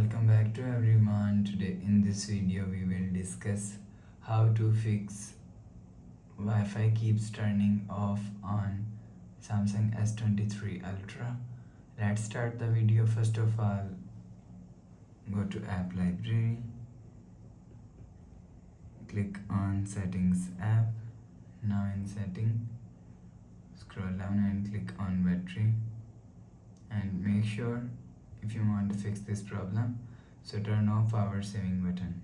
Welcome back to everyone. Today in this video we will discuss how to fix Wi-Fi keeps turning off on Samsung S23 Ultra. Let's start the video. First of all, go to app library, click on settings app. Now in setting, scroll down and click on battery, and make sure if you want to fix this problem, so turn off power saving button.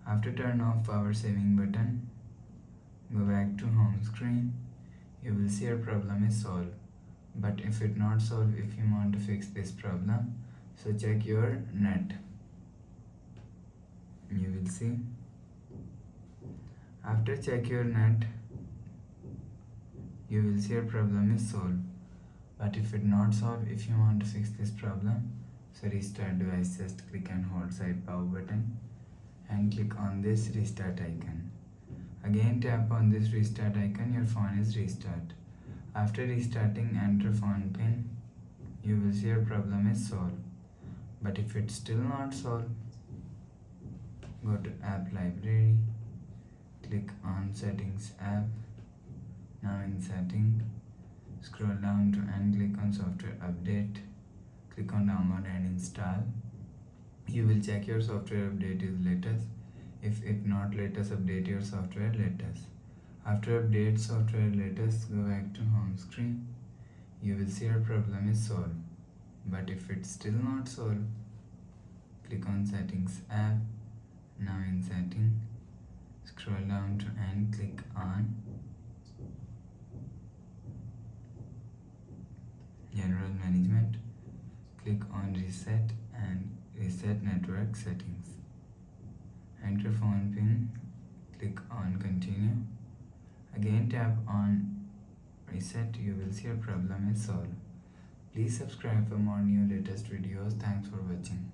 After turn off power saving button, go back to home screen. You will see your problem is solved. But if it not solved, if you want to fix this problem, so check your net. You will see. After check your net, you will see your problem is solved. But if it not solved, if you want to fix this problem, so restart device, just click and hold side power button and click on this restart icon. Again tap on this restart icon, your phone is restart. After restarting, enter phone pin. You will see your problem is solved. But if it's still not solved, go to app library, click on settings app. Now in setting, scroll down to and click on software update. Click on download and install. You will check your software update is latest. If it not latest, update your software latest. After update software latest, go back to home screen. You will see your problem is solved. But if it's still not solved, click on settings app. Now in setting, scroll down to and click on general management. Click on reset and reset network settings. Enter phone pin, click on continue. Again tap on reset. You will see your problem is solved. Please subscribe for more new latest videos. Thanks for watching.